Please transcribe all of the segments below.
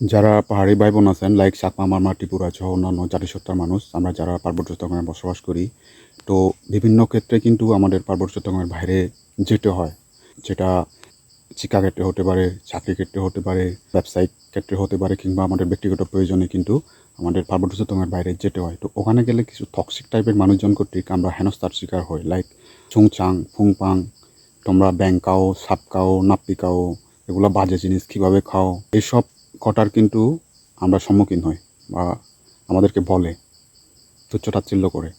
যারা পাহাড়ি ভাই বোন আছেন লাইক চাকমা মারমা ত্রিপুরা সহ অন্যান্য জাতিসত্তার মানুষ আমরা যারা পার্বত্য চট্টগ্রামে বসবাস করি, তো বিভিন্ন ক্ষেত্রে কিন্তু আমাদের পার্বত্য চট্টগ্রামের বাইরে যেতে হয়। যেটা শিক্ষা ক্ষেত্রে হতে পারে, চাকরি ক্ষেত্রে হতে পারে, ব্যবসায়িক ক্ষেত্রে হতে পারে, কিংবা আমাদের ব্যক্তিগত প্রয়োজনে কিন্তু আমাদের পার্বত্য চট্টগ্রামের বাইরে যেতে হয়। তো ওখানে গেলে কিছু টক্সিক টাইপের মানুষজন কর্তৃক আমরা হেনস্থার শিকার হই, লাইক চুংচাং ফুংপাং, তোমরা ব্যাং খাও, সাপ খাও, নাপ্পি খাও, এগুলো বাজে জিনিস কীভাবে খাও, এইসব কটার কিন্তু আমরা সম্মুখীন হই বা আমাদেরকে বলে, তুচ্ছ-তাচ্ছিল্য করে।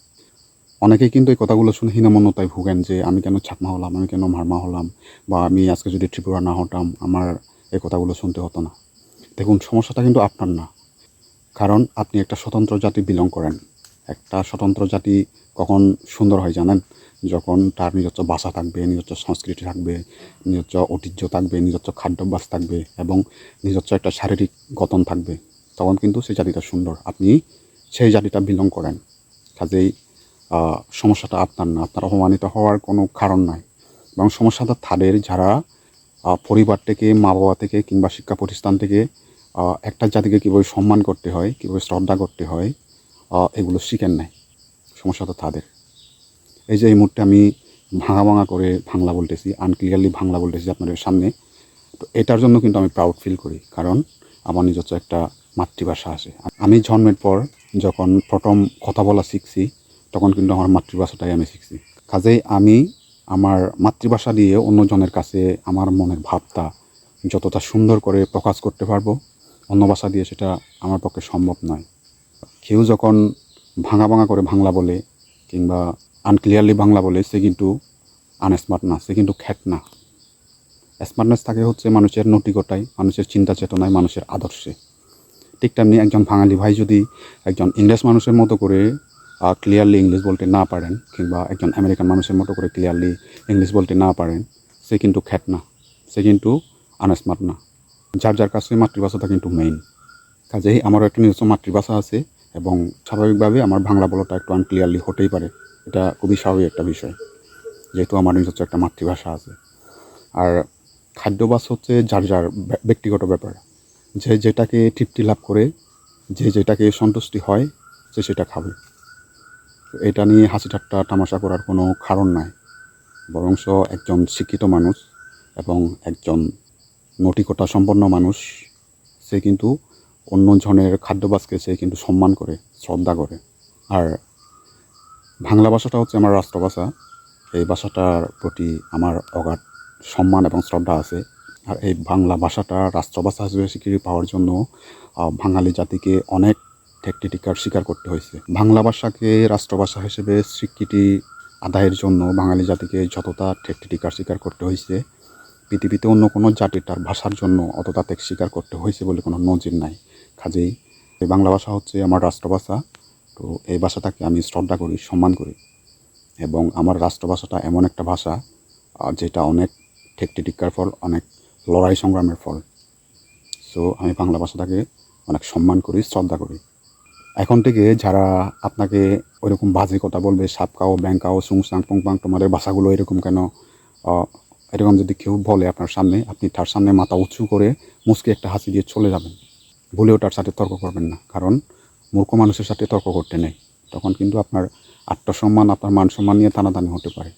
অনেকেই কিন্তু এই কথাগুলো শুনে হীনমন্যতায় ভুগেন যে আমি কেন চাকমা হলাম, আমি কেন মারমা হলাম, বা আমি আজকে যদি ত্রিপুরা না হতাম আমার এই কথাগুলো শুনতে হতো না। দেখুন, সমস্যাটা কিন্তু আপনার না, কারণ আপনি একটা স্বতন্ত্র জাতি বিলং করেন। একটা স্বতন্ত্র জাতি কখন সুন্দর হয় জানেন? যখন তার নিজস্ব ভাষা থাকবে, নিজস্ব সংস্কৃতি থাকবে, নিজস্ব ঐতিহ্য থাকবে, নিজস্ব খাদ্যাভ্যাস থাকবে এবং নিজস্ব একটা শারীরিক গঠন থাকবে, তখন কিন্তু সেই জাতিটা সুন্দর। আপনি সেই জাতিটা বিলং করেন, কাজেই সমস্যাটা আপনার না, আপনার অপমানিত হওয়ার কোনো কারণ নাই। এবং সমস্যাটা তাদের যারা পরিবার থেকে, মা বাবা থেকে কিংবা শিক্ষা প্রতিষ্ঠান থেকে একটা জাতিকে কীভাবে সম্মান করতে হয়, কীভাবে শ্রদ্ধা করতে হয়, এগুলো শিখেন নাই। সমস্যাটা তাদের। এই যে এই মুহূর্তে আমি ভাঙা ভাঙা করে বাংলা বলতেছি, আনক্লিয়ারলি বাংলা বলতেছি আপনাদের সামনে, তো এটার জন্য কিন্তু আমি প্রাউড ফিল করি, কারণ আমার নিজস্ব একটা মাতৃভাষা আছে। আমি জন্মের পর যখন প্রথম কথা বলা শিখছি, তখন কিন্তু আমার মাতৃভাষাটাই আমি শিখছি। কাজেই আমি আমার মাতৃভাষা দিয়ে অন্যজনের কাছে আমার মনের ভাবটা যতটা সুন্দর করে প্রকাশ করতে পারবো, অন্য ভাষা দিয়ে সেটা আমার পক্ষে সম্ভব নয়। কেউ যখন ভাঙা ভাঙা করে বাংলা বলে কিংবা আনক্লিয়ারলি বাংলা বলে, সে কিন্তু আনস্মার্ট না, সে কিন্তু খ্যাত না। স্মার্টনেস থাকে হচ্ছে মানুষের নৈতিকতায়, মানুষের চিন্তা চেতনায়, মানুষের আদর্শে। ঠিক তেমনি একজন বাঙালি ভাই যদি একজন ইংরেজ মানুষের মতো করে ক্লিয়ারলি ইংলিশ বলতে না পারেন, কিংবা একজন আমেরিকান মানুষের মতো করে ক্লিয়ারলি ইংলিশ বলতে না পারেন, সে কিন্তু খ্যাত না, সে কিন্তু আনস্মার্ট না। যার যার কাছে মাতৃভাষাটা কিন্তু মেইন। কাজেই আমারও একটা নিজস্ব মাতৃভাষা আছে এবং স্বাভাবিকভাবে আমার বাংলা বলাটা একটু আনক্লিয়ারলি হতেই পারে। এটা খুবই স্বাভাবিক একটা বিষয়, যেহেতু আমার নিজস্ব একটা মাতৃভাষা আছে। আর খাদ্যাভ্যাস হচ্ছে যার যার ব্যক্তিগত ব্যাপার। যে যেটাকে তৃপ্তি লাভ করে, যে যেটাকে সন্তুষ্টি হয়, সে সেটা খাবে। এটা নিয়ে হাসি ঠাট্টা তামাশা করার কোনো কারণ নাই। বরঞ্চ একজন শিক্ষিত মানুষ এবং একজন নৈতিকতা সম্পন্ন মানুষ, সে কিন্তু অন্যজনের খাদ্যাভ্যাসকে সে কিন্তু সম্মান করে, শ্রদ্ধা করে। আর বাংলা ভাষাটা হচ্ছে আমার রাষ্ট্রভাষা। এই ভাষাটার প্রতি আমার অগাধ সম্মান এবং শ্রদ্ধা আছে। আর এই বাংলা ভাষাটা রাষ্ট্রভাষা হিসেবে স্বীকৃতি পাওয়ার জন্য বাঙালি জাতিকে অনেক ঠেকটিটিকার স্বীকার করতে হয়েছে। বাংলা ভাষাকে রাষ্ট্রভাষা হিসেবে স্বীকৃতি আদায়ের জন্য বাঙালি জাতিকে যতটা ঠেকটিটিকার স্বীকার করতে হয়েছে, পৃথিবীতে অন্য কোনো জাতি তার ভাষার জন্য অতটা ত্যাগ স্বীকার করতে হয়েছে বলে কোনো নজির নাই। কাজেই এই বাংলা ভাষা হচ্ছে আমার রাষ্ট্রভাষা। তো এই ভাষাটাকে আমি শ্রদ্ধা করি, সম্মান করি, এবং আমার রাষ্ট্রভাষাটা এমন একটা ভাষা যেটা অনেক ঠেকটিটিকার ফল, অনেক লড়াই সংগ্রামের ফল। সো আমি বাংলা ভাষাটাকে অনেক সম্মান করি, শ্রদ্ধা করি। এখন থেকে যারা আপনাকে ওইরকম বাজে কথা বলবে, সাপ খাও, ব্যাং খাও, সুংসাং পুংপাং, তোমাদের ভাষাগুলো এরকম কেন, এরকম যদি কেউ বলে আপনার সামনে, আপনি তার সামনে মাথা উঁচু করে মুচকি একটা হাসি দিয়ে চলে যাবেন। ভুলেও তার সাথে তর্ক করবেন না, কারণ মূর্খ মানুষের সাথে তর্ক করতে নেই। তখন কিন্তু আপনার আত্মসম্মান, আপনার মান সম্মান নিয়ে টানাটানি হতে পারে।